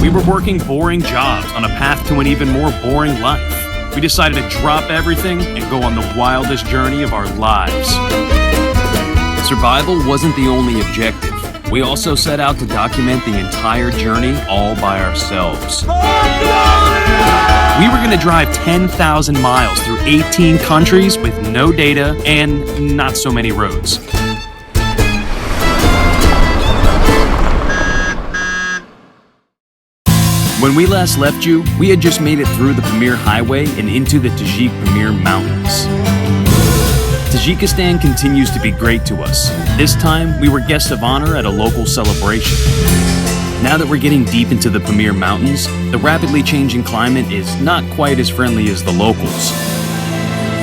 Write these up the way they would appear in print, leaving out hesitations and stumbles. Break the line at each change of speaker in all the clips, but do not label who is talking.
We were working boring jobs on a path to an even more boring life. We decided to drop everything and go on the wildest journey of our lives. Survival wasn't the only objective. We also set out to document the entire journey all by ourselves. We were going to drive 10,000 miles through 18 countries with no data and not so many roads. When we last left you, we had just made it through the Pamir Highway and into the Tajik Pamir Mountains. Tajikistan continues to be great to us. This time, we were guests of honor at a local celebration. Now that we're getting deep into the Pamir Mountains, the rapidly changing climate is not quite as friendly as the locals.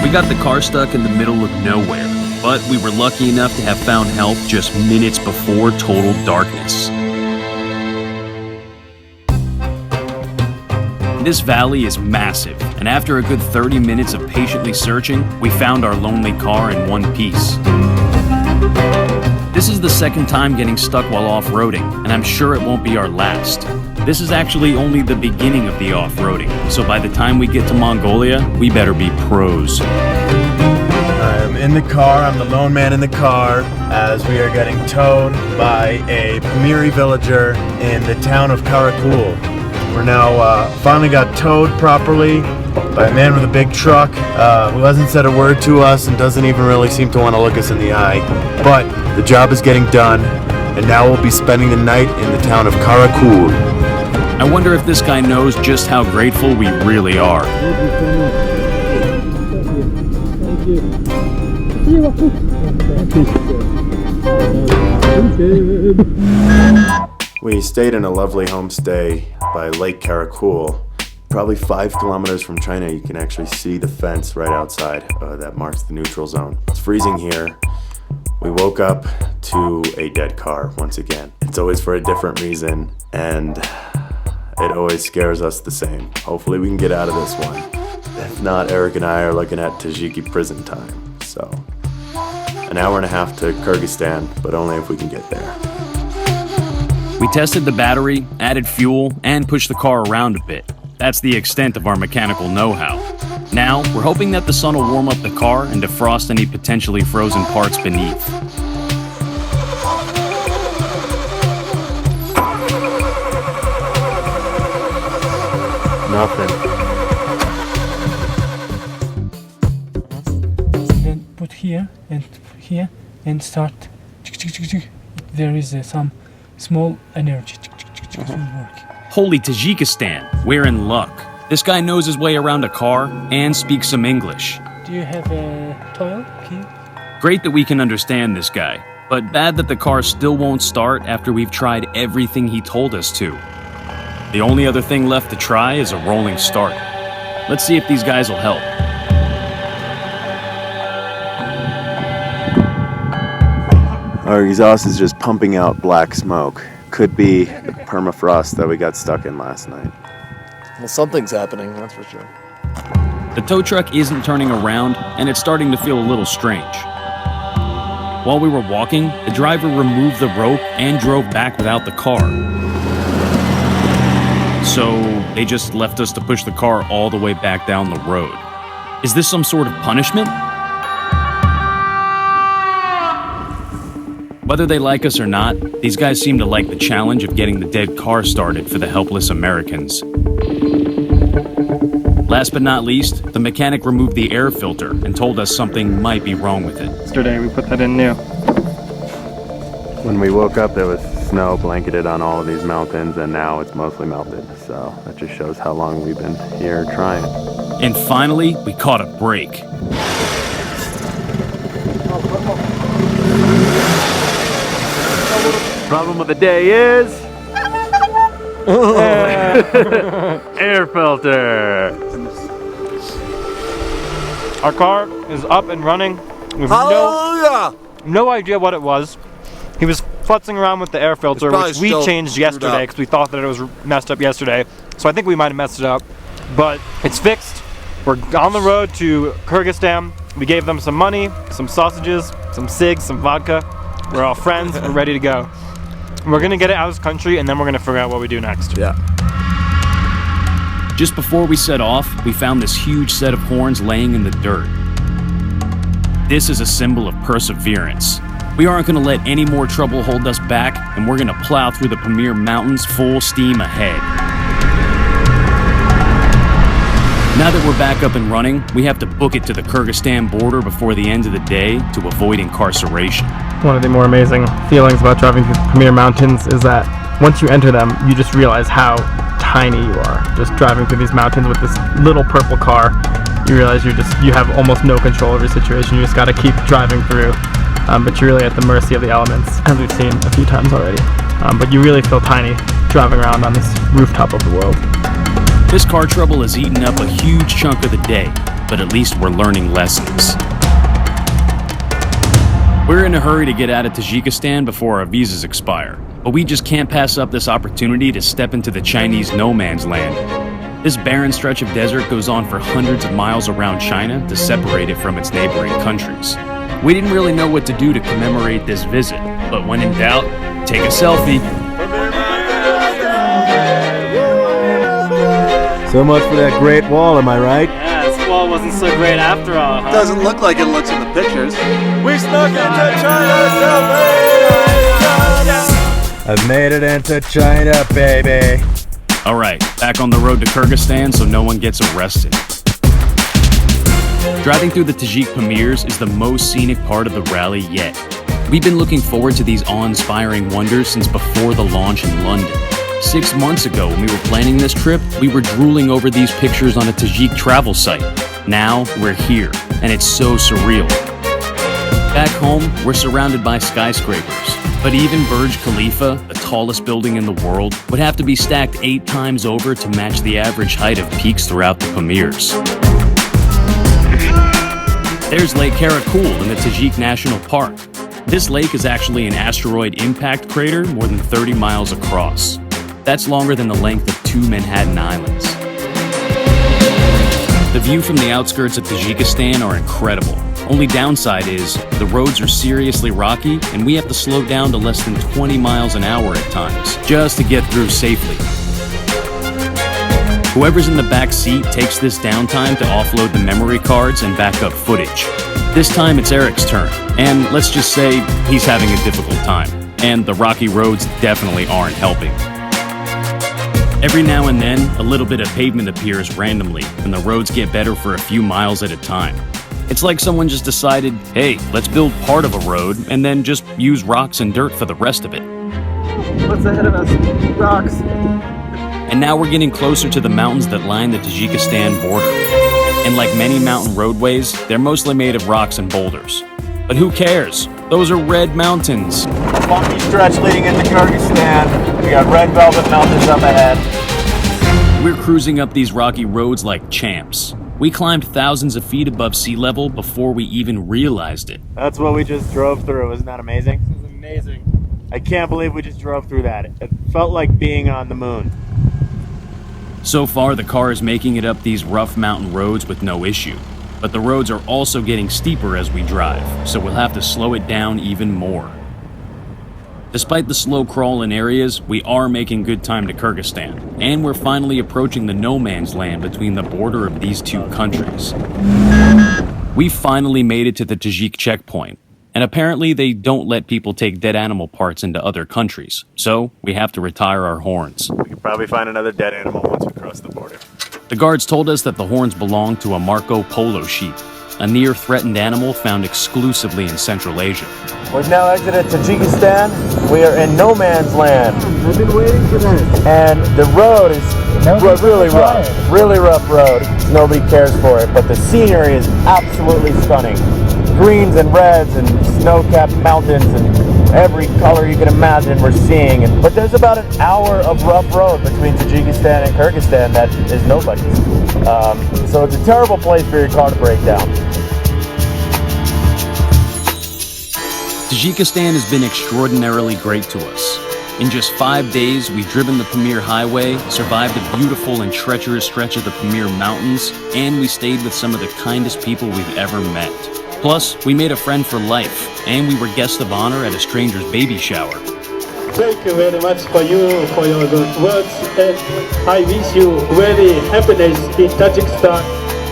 We got the car stuck in the middle of nowhere, but we were lucky enough to have found help just minutes before total darkness. This valley is massive, and after a good 30 minutes of patiently searching, we found our lonely car in one piece. This is the second time getting stuck while off-roading, and I'm sure it won't be our last. This is actually only the beginning of the off-roading, so by the time we get to Mongolia, we better be pros.
I'm in the car, I'm the lone man in the car, as we are getting towed by a Pamiri villager in the town of Karakul. We're now finally got towed properly by a man with a big truck who hasn't said a word to us and doesn't even really seem to want to look us in the eye. But the job is getting done, and now we'll be spending the night in the town of Karakul.
I wonder if this guy knows just how grateful we really are.
We stayed in a lovely homestay by Lake Karakul. Probably 5 kilometers from China, you can actually see the fence right outside that marks the neutral zone. It's freezing here. We woke up to a dead car once again. It's always for a different reason, and it always scares us the same. Hopefully we can get out of this one. If not, Eric and I are looking at Tajiki prison time. So, an hour and a half to Kyrgyzstan, but only if we can get there.
We tested the battery, added fuel, and pushed the car around a bit. That's the extent of our mechanical know-how. Now, we're hoping that the sun will warm up the car and defrost any potentially frozen parts beneath.
Nothing.
Then put here and start. There is some small energy. Work.
Holy Tajikistan, we're in luck. This guy knows his way around a car and speaks some English.
Do you have a toilet key?
Great that we can understand this guy, but bad that the car still won't start after we've tried everything he told us to. The only other thing left to try is a rolling start. Let's see if these guys will help.
Our exhaust is just pumping out black smoke. Could be the permafrost that we got stuck in last night.
Well, something's happening, that's for sure.
The tow truck isn't turning around, and it's starting to feel a little strange. While we were walking, the driver removed the rope and drove back without the car. So they just left us to push the car all the way back down the road. Is this some sort of punishment? Whether they like us or not, these guys seem to like the challenge of getting the dead car started for the helpless Americans. Last but not least, the mechanic removed the air filter and told us something might be wrong with it.
Yesterday we put that in new.
When we woke up, there was snow blanketed on all of these mountains, and now it's mostly melted. So that just shows how long we've been here trying.
And finally, we caught a break.
Problem of the day is air filter.
Our car is up and running. We have no idea what it was. He was futzing around with the air filter, which we changed yesterday because we thought that it was messed up yesterday. So I think we might have messed it up. But it's fixed. We're on the road to Kyrgyzstan. We gave them some money, some sausages, some cigs, some vodka. We're all friends. We're ready to go. We're gonna get it out of this country, and then we're gonna figure out what we do next.
Yeah.
Just before we set off, we found this huge set of horns laying in the dirt. This is a symbol of perseverance. We aren't going to let any more trouble hold us back, and we're going to plow through the Pamir Mountains full steam ahead. Now that we're back up and running, we have to book it to the Kyrgyzstan border before the end of the day to avoid incarceration.
One of the more amazing feelings about driving through the Pamir Mountains is that once you enter them, you just realize how tiny you are. Just driving through these mountains with this little purple car, you realize you have almost no control over your situation. You just got to keep driving through, but you're really at the mercy of the elements, as we've seen a few times already. But you really feel tiny driving around on this rooftop of the world.
This car trouble has eaten up a huge chunk of the day, but at least we're learning lessons. We're in a hurry to get out of Tajikistan before our visas expire, but we just can't pass up this opportunity to step into the Chinese no man's land. This barren stretch of desert goes on for hundreds of miles around China to separate it from its neighboring countries. We didn't really know what to do to commemorate this visit, but when in doubt, take a selfie.
So much for that Great Wall, am I right?
Yeah, this wall wasn't so great after all, huh?
Doesn't look like it looks in the pictures.
We snuck into China, I've made it into China, baby.
All right, back on the road to Kyrgyzstan so no one gets arrested. Driving through the Tajik Pamirs is the most scenic part of the rally yet. We've been looking forward to these awe-inspiring wonders since before the launch in London. 6 months ago, when we were planning this trip, we were drooling over these pictures on a Tajik travel site. Now, we're here, and it's so surreal. Back home, we're surrounded by skyscrapers, but even Burj Khalifa, the tallest building in the world, would have to be stacked 8 times over to match the average height of peaks throughout the Pamirs. There's Lake Karakul in the Tajik National Park. This lake is actually an asteroid impact crater more than 30 miles across. That's longer than the length of 2 Manhattan Islands. The view from the outskirts of Tajikistan are incredible. Only downside is, the roads are seriously rocky and we have to slow down to less than 20 miles an hour at times, just to get through safely. Whoever's in the back seat takes this downtime to offload the memory cards and backup footage. This time it's Eric's turn, and let's just say he's having a difficult time, and the rocky roads definitely aren't helping. Every now and then, a little bit of pavement appears randomly, and the roads get better for a few miles at a time. It's like someone just decided, hey, let's build part of a road, and then just use rocks and dirt for the rest of it.
What's ahead of us? Rocks.
And now we're getting closer to the mountains that line the Tajikistan border. And like many mountain roadways, they're mostly made of rocks and boulders. But who cares? Those are red mountains.
Bumpy stretch leading into Kyrgyzstan. We got red velvet mountains up ahead.
We're cruising up these rocky roads like champs. We climbed thousands of feet above sea level before we even realized it.
That's what we just drove through. Isn't that amazing?
This is amazing.
I can't believe we just drove through that. It felt like being on the moon.
So far, the car is making it up these rough mountain roads with no issue. But the roads are also getting steeper as we drive, so we'll have to slow it down even more. Despite the slow crawl in areas, we are making good time to Kyrgyzstan, and we're finally approaching the no man's land between the border of these 2 countries. We finally made it to the Tajik checkpoint, and apparently they don't let people take dead animal parts into other countries, so we have to retire our horns.
We could probably find another dead animal once we cross the border.
The guards told us that the horns belong to a Marco Polo sheep, a near-threatened animal found exclusively in Central Asia.
We've now exited Tajikistan. We are in no man's land.
I've been waiting for this.
And the road is really rough. Really rough road. Nobody cares for it, but the scenery is absolutely stunning. Greens and reds and snow-capped mountains and every color you can imagine we're seeing. But there's about an hour of rough road between Tajikistan and Kyrgyzstan that is nobody's. So it's a terrible place for your car to break down.
Tajikistan has been extraordinarily great to us. In just 5 days, we've driven the Pamir Highway, survived a beautiful and treacherous stretch of the Pamir Mountains, and we stayed with some of the kindest people we've ever met. Plus, we made a friend for life, and we were guests of honor at a stranger's baby shower.
Thank you very much for your good words, and I wish you very happiness in Tajikistan.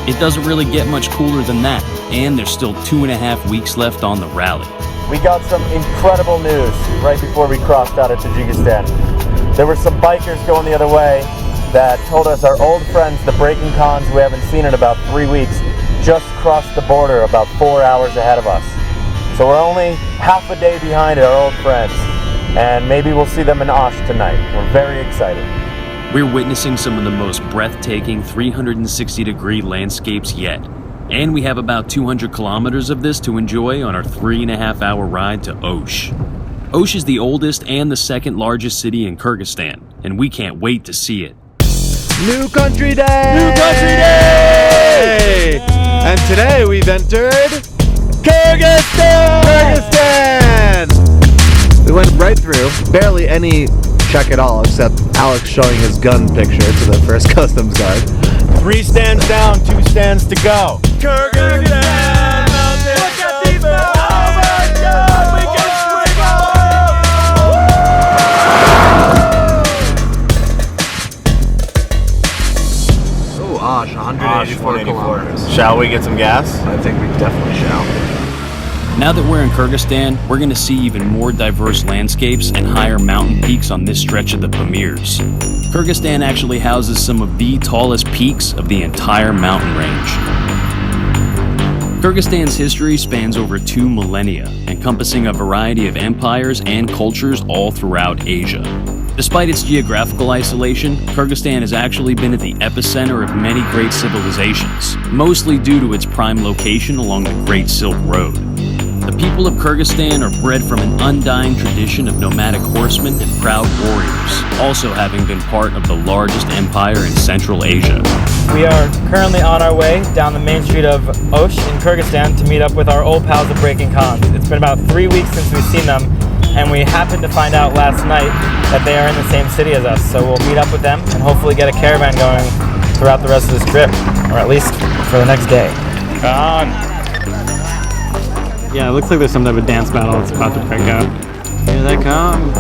It doesn't really get much cooler than that, and there's still 2.5 weeks left on the rally.
We got some incredible news right before we crossed out of Tajikistan. There were some bikers going the other way that told us our old friends, the Breaking Khans, we haven't seen in about 3 weeks, just crossed the border about 4 hours ahead of us. So we're only half a day behind our old friends, and maybe we'll see them in Osh tonight. We're very excited.
We're witnessing some of the most breathtaking 360-degree landscapes yet, and we have about 200 kilometers of this to enjoy on our 3.5-hour ride to Osh. Osh is the oldest and the second largest city in Kyrgyzstan, and we can't wait to see it.
New Country Day! New Country Day! And today we've entered Kyrgyzstan! Kyrgyzstan! We went right through, barely any check at all, except Alex showing his gun picture to the first customs guard.
3 stands down, 2 stands to go.
Kyrgyzstan! Look at these mountains! Oh my God! We can swing Oh, Osh, 184 kilometers.
Shall we get some gas?
I think we definitely shall.
Now that we're in Kyrgyzstan, we're going to see even more diverse landscapes and higher mountain peaks on this stretch of the Pamirs. Kyrgyzstan actually houses some of the tallest peaks of the entire mountain range. Kyrgyzstan's history spans over 2 millennia, encompassing a variety of empires and cultures all throughout Asia. Despite its geographical isolation, Kyrgyzstan has actually been at the epicenter of many great civilizations, mostly due to its prime location along the Great Silk Road. The people of Kyrgyzstan are bred from an undying tradition of nomadic horsemen and proud warriors, also having been part of the largest empire in Central Asia.
We are currently on our way down the main street of Osh in Kyrgyzstan to meet up with our old pals, the Breaking Khans. It's been about 3 weeks since we've seen them, and we happened to find out last night that they are in the same city as us. So we'll meet up with them and hopefully get a caravan going throughout the rest of this trip, or at least for the next day. Yeah, it looks like there's some type of dance battle that's about to break out.
Here they come.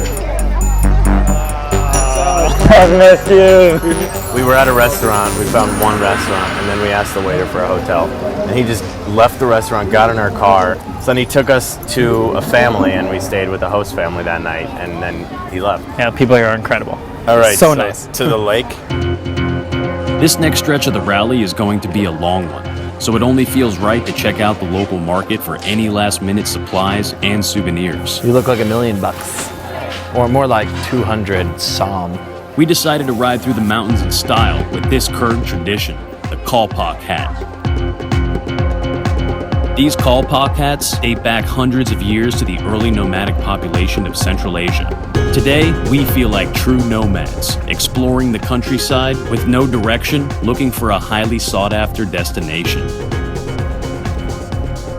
I missed you. We were at a restaurant. We found one restaurant, and then we asked the waiter for a hotel. And he just left the restaurant, got in our car. So then he took us to a family, and we stayed with the host family that night, and then he left.
Yeah, people here are incredible.
All right,
so nice.
To the lake.
This next stretch of the rally is going to be a long one, so it only feels right to check out the local market for any last-minute supplies and souvenirs.
You look like $1 million, or more like 200 som.
We decided to ride through the mountains in style with this Kyrgyz tradition, the Kolpak hat. These Kolpak hats date back hundreds of years to the early nomadic population of Central Asia. Today, we feel like true nomads, exploring the countryside with no direction, looking for a highly sought-after destination.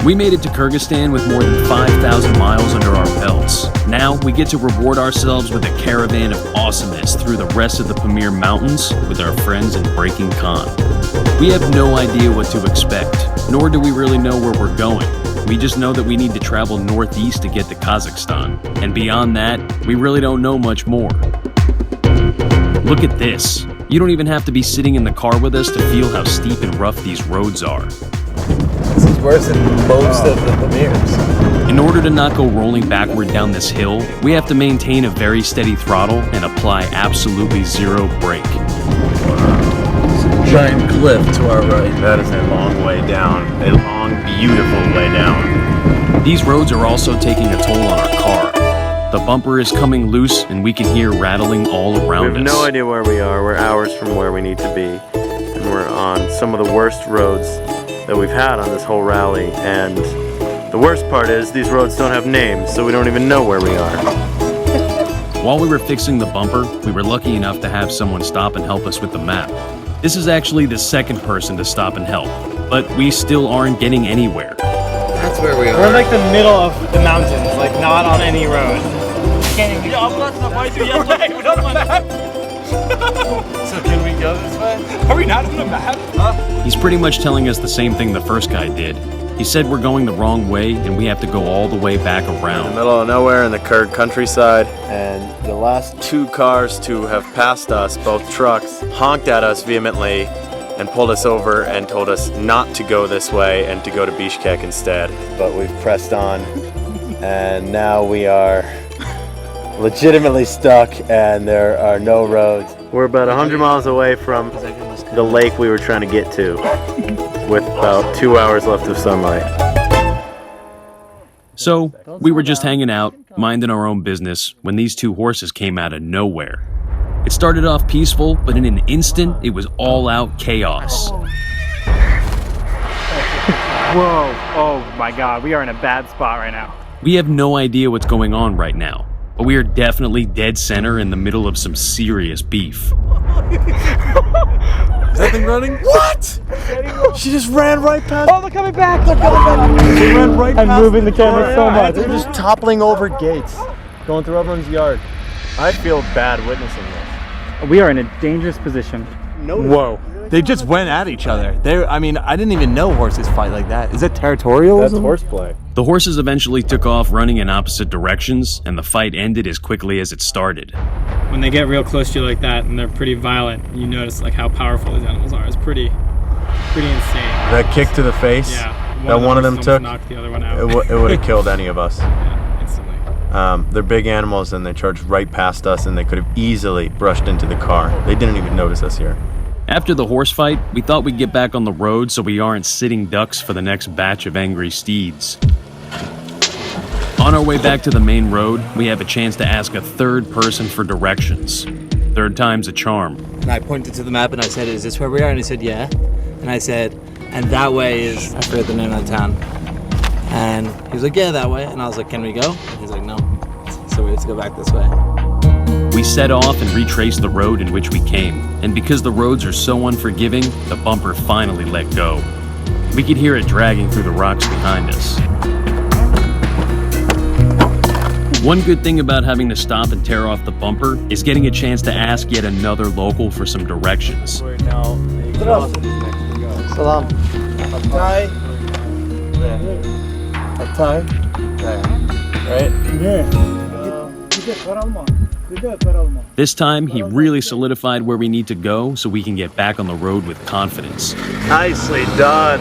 We made it to Kyrgyzstan with more than 5,000 miles under our belts. Now, we get to reward ourselves with a caravan of awesomeness through the rest of the Pamir Mountains with our friends in Breaking Khan. We have no idea what to expect, nor do we really know where we're going. We just know that we need to travel northeast to get to Kazakhstan, and beyond that, we really don't know much more. Look at this. You don't even have to be sitting in the car with us to feel how steep and rough these roads are.
This is worse than most of the Pamirs.
In order to not go rolling backward down this hill, we have to maintain a very steady throttle and apply absolutely zero brake.
Giant cliff to our right.
That is a long way down. A long, beautiful way down.
These roads are also taking a toll on our car. The bumper is coming loose and we can hear rattling all around us.
We have no idea where we are. We're hours from where we need to be. And we're on some of the worst roads that we've had on this whole rally. And the worst part is these roads don't have names, so we don't even know where we are.
While we were fixing the bumper, we were lucky enough to have someone stop and help us with the map. This is actually the second person to stop and help, but we still aren't getting anywhere.
That's where we are.
We're in like the middle of the mountains, like not on any road.
So can we go this way?
Are we not on the map?
He's pretty much telling us the same thing the first guy did. He said we're going the wrong way and we have to go all the way back
In the
around.
middle of nowhere in the Kyrgyz countryside, and
last 2 cars to have passed us, both trucks, honked at us vehemently and pulled us over and told us not to go this way and to go to Bishkek instead. But we've pressed on, and now we are legitimately stuck and there are no roads. We're about 100 miles away from the lake we were trying to get to with about 2 hours left of sunlight.
So, we were just hanging out, minding our own business, when these 2 horses came out of nowhere. It started off peaceful, but in an instant, it was all-out chaos.
Whoa, oh my god, we are in a bad spot right now.
We have no idea what's going on right now, but we are definitely dead center in the middle of some serious beef.
Is that thing running? What? She just ran right past.
Oh, they're coming back! They're
coming back! They ran right past.
I'm moving the camera so much.
They're just toppling over gates, going through everyone's yard. I feel bad witnessing this.
We are in a dangerous position.
Whoa. They just went at each other. I didn't even know horses fight like that. Is that territorial?
That's horseplay.
The horses eventually took off running in opposite directions, and the fight ended as quickly as it started.
When they get real close to you like that and they're pretty violent, you notice like how powerful these animals are. It's pretty insane.
That kick to the face
Yeah.
that one of them took,
knocked the other one out.
it would have killed any of us.
Yeah, instantly.
They're big animals and they charged right past us and they could have easily brushed into the car. They didn't even notice us here.
After the horse fight, we thought we'd get back on the road so we aren't sitting ducks for the next batch of angry steeds. On our way back to the main road, we have a chance to ask a third person for directions. Third time's a charm.
And I pointed to the map and I said, "Is this where we are?" And he said, "Yeah." And I said, "And that way is," I forget the name of the town. And he was like, "Yeah, that way." And I was like, "Can we go?" He's like, "No." So we have to go back this way.
We set off and retraced the road in which we came, and because the roads are so unforgiving, the bumper finally let go. We could hear it dragging through the rocks behind us. One good thing about having to stop and tear off the bumper is getting a chance to ask yet another local for some directions.
Salam. Thai. Thai. Right?
This time, he really solidified where we need to go so we can get back on the road with confidence.
Nicely done.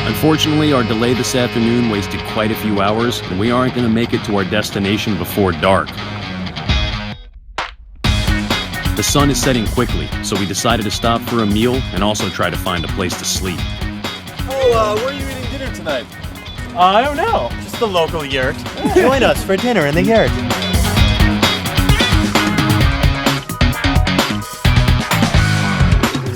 Unfortunately, our delay this afternoon wasted quite a few hours, and we aren't going to make it to our destination before dark. The sun is setting quickly, so we decided to stop for a meal and also try to find a place to sleep.
Oh, where are you eating dinner tonight?
I don't know.
Just the local yurt. Join us for dinner in the yurt.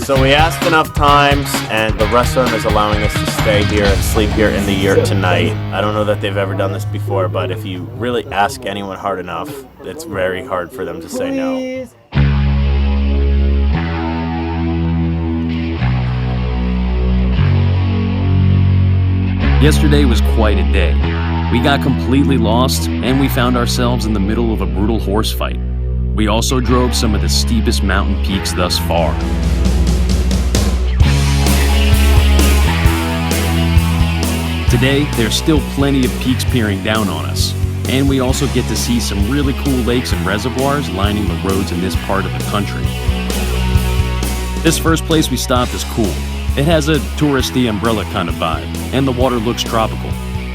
So we asked enough times, and the restaurant is allowing us to stay here and sleep here in the yurt tonight. I don't know that they've ever done this before, but if you really ask anyone hard enough, it's very hard for them to say no.
Yesterday was quite a day. We got completely lost, and we found ourselves in the middle of a brutal horse fight. We also drove some of the steepest mountain peaks thus far. Today, there's still plenty of peaks peering down on us, and we also get to see some really cool lakes and reservoirs lining the roads in this part of the country. This first place we stopped is cool. It has a touristy umbrella kind of vibe, and the water looks tropical.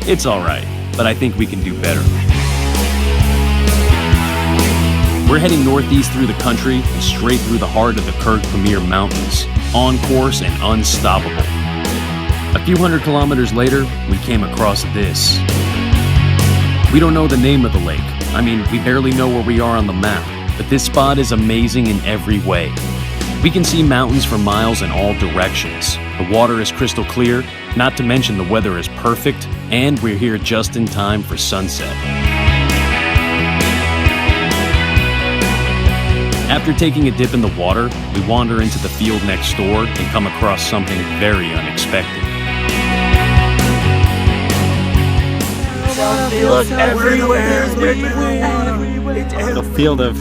It's alright, but I think we can do better. We're heading northeast through the country and straight through the heart of the Kurg Pamir Mountains, on course and unstoppable. A few hundred kilometers later, we came across this. We don't know the name of the lake. I mean, we barely know where we are on the map, but this spot is amazing in every way. We can see mountains for miles in all directions. The water is crystal clear, not to mention the weather is perfect, and we're here just in time for sunset. After taking a dip in the water, we wander into the field next door and come across something very unexpected.
Look, everywhere.
The field of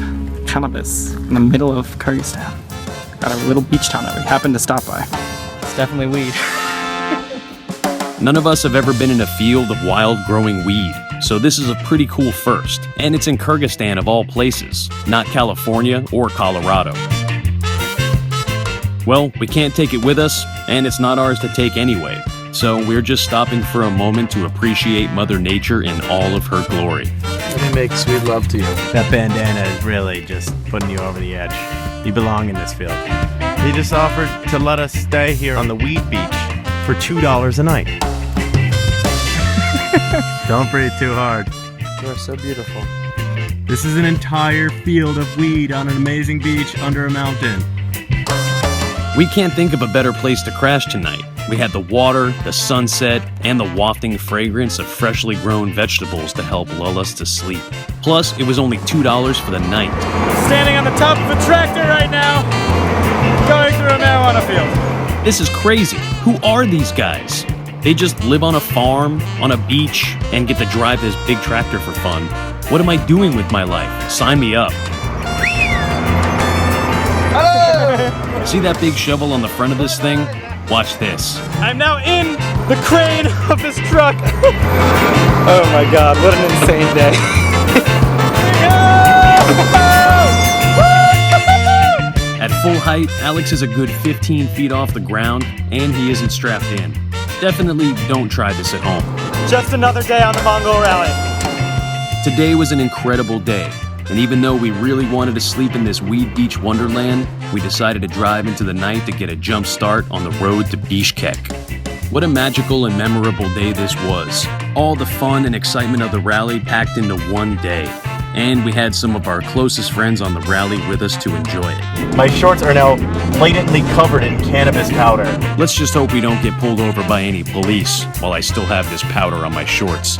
cannabis in the middle of Kyrgyzstan. Got a little beach town that we happened to stop by. It's definitely weed.
None of us have ever been in a field of wild growing weed, so this is a pretty cool first. And it's in Kyrgyzstan of all places, not California or Colorado. Well, we can't take it with us, and it's not ours to take anyway. So we're just stopping for a moment to appreciate Mother Nature in all of her glory.
Let me make sweet love to you.
That bandana is really just putting you over the edge. You belong in this field. He just offered to let us stay here on the weed beach for $2 a night. Don't breathe too hard.
You are so beautiful.
This is an entire field of weed on an amazing beach under a mountain.
We can't think of a better place to crash tonight. We had the water, the sunset, and the wafting fragrance of freshly grown vegetables to help lull us to sleep. Plus, it was only $2 for the night.
Standing on the top of a tractor right now, going through a marijuana field.
This is crazy. Who are these guys? They just live on a farm, on a beach, and get to drive this big tractor for fun. What am I doing with my life? Sign me up. See that big shovel on the front of this thing? Watch this.
I'm now in the crane of this truck. Oh my God, what an insane day.
At full height, Alex is a good 15 feet off the ground, and he isn't strapped in. Definitely don't try this at home.
Just another day on the Mongol Rally.
Today was an incredible day, and even though we really wanted to sleep in this weed beach wonderland, we decided to drive into the night to get a jump start on the road to Bishkek. What a magical and memorable day this was. All the fun and excitement of the rally packed into one day. And we had some of our closest friends on the rally with us to enjoy it.
My shorts are now blatantly covered in cannabis powder.
Let's just hope we don't get pulled over by any police while I still have this powder on my shorts.